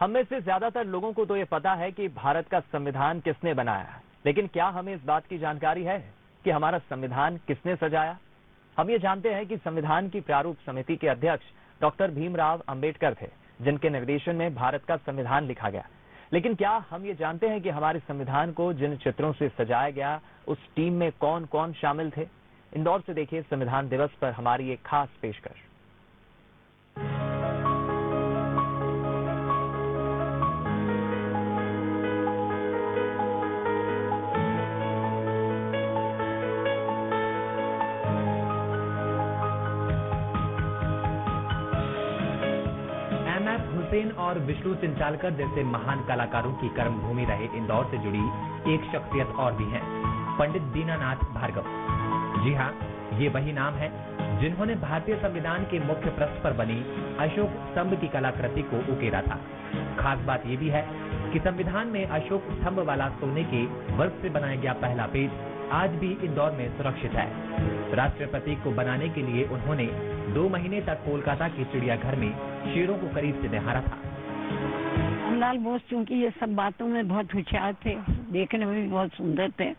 हम में से ज्यादातर लोगों को तो ये पता है कि भारत का संविधान किसने बनाया है, लेकिन क्या हमें इस बात की जानकारी है कि हमारा संविधान किसने सजाया? हम ये जानते हैं कि संविधान की प्रारूप समिति के अध्यक्ष डॉक्टर भीमराव अंबेडकर थे, जिनके निर्देशन में भारत का संविधान लिखा गया। लेकिन क्या हम ये जानते हैं कि हमारे संविधान को जिन चित्रों से सजाया गया, उस टीम में कौन कौन शामिल थे? इंदौर से देखिए संविधान दिवस पर हमारी एक खास पेशकश। हुसैन और विष्णु चिंचालकर जैसे महान कलाकारों की कर्मभूमि रहे इंदौर से जुड़ी एक शख्सियत और भी है, पंडित दीनानाथ भार्गव। जी हाँ, ये वही नाम है जिन्होंने भारतीय संविधान के मुख्य पृष्ठ पर बनी अशोक स्तंभ की कलाकृति को उकेरा था। खास बात ये भी है कि संविधान में अशोक स्तंभ वाला सोने के वर्क से बनाया गया पहला पेज आज भी इंदौर में सुरक्षित है। राष्ट्रीय प्रतीक को बनाने के लिए उन्होंने 2 महीने तक कोलकाता के चिड़ियाघर में शेरों को करीब से निहारा था। रामलाल बोस चूंकि ये सब बातों में बहुत होशियार थे, देखने में भी बहुत सुंदर थे,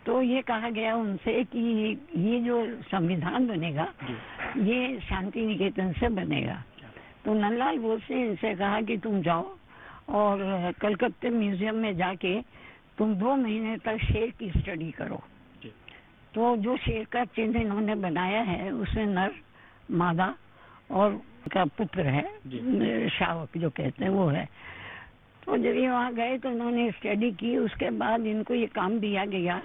तो ये कहा गया उनसे कि ये जो संविधान बनेगा ये शांति निकेतन से बनेगा। तो नंदलाल बोस ने इनसे कहा कि तुम जाओ और कलकत्ते म्यूजियम में जाके तुम 2 महीने तक शेर की स्टडी करो। तो जो शेर का चिन्ह इन्होंने बनाया है उसमें नर, मादा और का पुत्र है, शावक जो कहते हैं वो है। तो जब ये वहाँ गए तो उन्होंने स्टडी की, उसके बाद इनको ये काम दिया गया।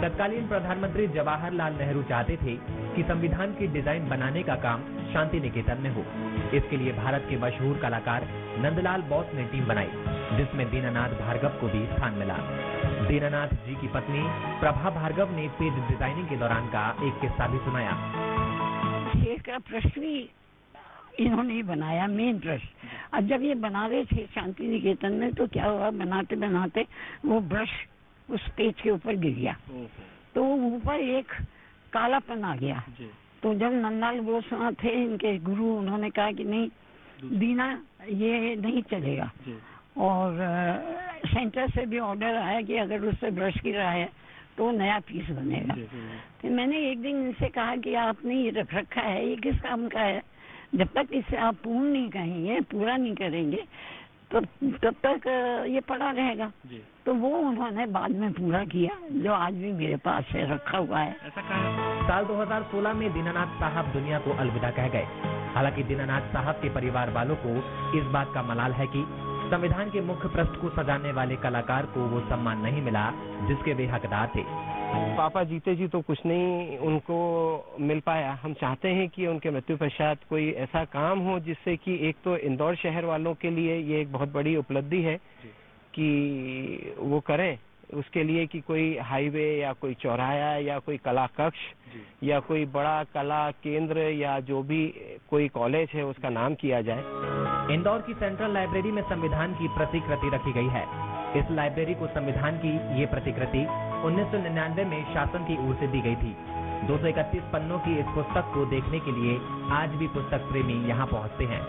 तत्कालीन प्रधानमंत्री जवाहरलाल नेहरू चाहते थे कि संविधान की डिजाइन बनाने का काम शांति निकेतन में हो। इसके लिए भारत के मशहूर कलाकार नंदलाल बोस ने टीम बनाई, जिसमें दीनानाथ भार्गव को भी स्थान मिला। दीनानाथ जी की पत्नी प्रभा भार्गव ने पेज डिजाइनिंग के दौरान का एक किस्सा भी सुनाया। शेर का प्रश्न भी इन्होंने ही बनाया, मेन प्रश्न। अब जब ये बना रहे थे शांति निकेतन में तो क्या हुआ, बनाते बनाते वो ब्रश उस पेज के ऊपर गिर गया, तो ऊपर एक कालापन आ गया। तो जब नंदलाल बोस वहाँ थे, इनके गुरु, उन्होंने कहा कि नहीं दीना, ये नहीं चलेगा। और सेंटर से भी ऑर्डर आया कि अगर उससे ब्रश गिरा है तो नया पीस बनेगा। तो मैंने एक दिन इनसे कहा कि आपने ये रख रखा है, ये किस काम का है? जब तक इसे आप पूर्ण नहीं कहेंगे, पूरा नहीं करेंगे, तो तब तक ये पड़ा रहेगा। तो वो उन्होंने बाद में पूरा किया, जो आज भी मेरे पास है, रखा हुआ है। साल 2016 में दीनानाथ साहब दुनिया को अलविदा कह गए। हालांकि दीनानाथ साहब के परिवार वालों को इस बात का मलाल है कि संविधान के मुख्य पृष्ठ को सजाने वाले कलाकार को वो सम्मान नहीं मिला जिसके वे हकदार थे। पापा जीते जी तो कुछ नहीं उनको मिल पाया। हम चाहते हैं कि उनके मृत्यु पश्चात कोई ऐसा काम हो जिससे कि एक तो इंदौर शहर वालों के लिए ये एक बहुत बड़ी उपलब्धि है कि वो करें, उसके लिए कि कोई हाईवे या कोई चौराहा या कोई कला कक्ष या कोई बड़ा कला केंद्र या जो भी कोई कॉलेज है उसका नाम किया जाए। इंदौर की सेंट्रल लाइब्रेरी में संविधान की प्रतिकृति रखी गई है। इस लाइब्रेरी को संविधान की ये प्रतिकृति 1999 में शासन की ओर से दी गई थी। 231 पन्नों की इस पुस्तक को देखने के लिए आज भी पुस्तक प्रेमी यहाँ पहुँचते हैं।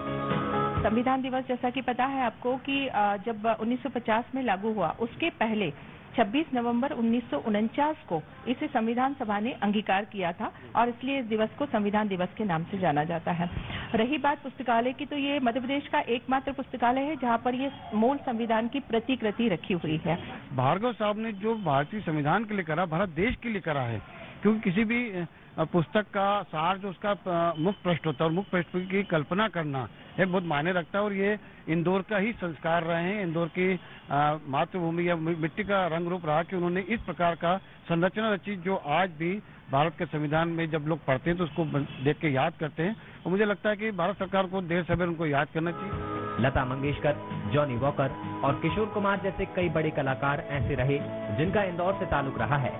संविधान दिवस जैसा कि पता है आपको कि जब 1950 में लागू हुआ, उसके पहले 26 नवंबर 1949 को इसे संविधान सभा ने अंगीकार किया था और इसलिए इस दिवस को संविधान दिवस के नाम से जाना जाता है। रही बात पुस्तकालय की, तो ये मध्य प्रदेश का एकमात्र पुस्तकालय है जहां पर ये मूल संविधान की प्रतिकृति रखी हुई है। भार्गव साहब ने जो भारतीय संविधान के लिए करा, भारत देश के लिए करा है, क्योंकि किसी भी पुस्तक का सार जो उसका मुख्य पृष्ठ होता है और मुख्य पृष्ठ की कल्पना करना ये बहुत मायने रखता है। और ये इंदौर का ही संस्कार रहे हैं, इंदौर की मातृभूमि या मिट्टी का रंग रूप रहा कि उन्होंने इस प्रकार का संरचना रची जो आज भी भारत के संविधान में जब लोग पढ़ते हैं तो उसको देख के याद करते हैं। और मुझे लगता है कि भारत सरकार को देर सवेर उनको याद करना चाहिए। लता मंगेशकर, जॉनी वॉकर और किशोर कुमार जैसे कई बड़े कलाकार ऐसे रहे जिनका इंदौर से ताल्लुक रहा है।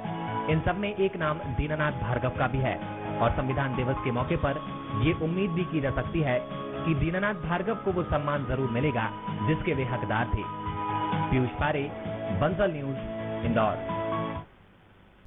इन सब में एक नाम दीनानाथ भार्गव का भी है और संविधान दिवस के मौके पर ये उम्मीद भी की जा सकती है कि दीनानाथ भार्गव को वो सम्मान जरूर मिलेगा जिसके वे हकदार थे। पीयूष पारे, बंसल न्यूज, इंदौर।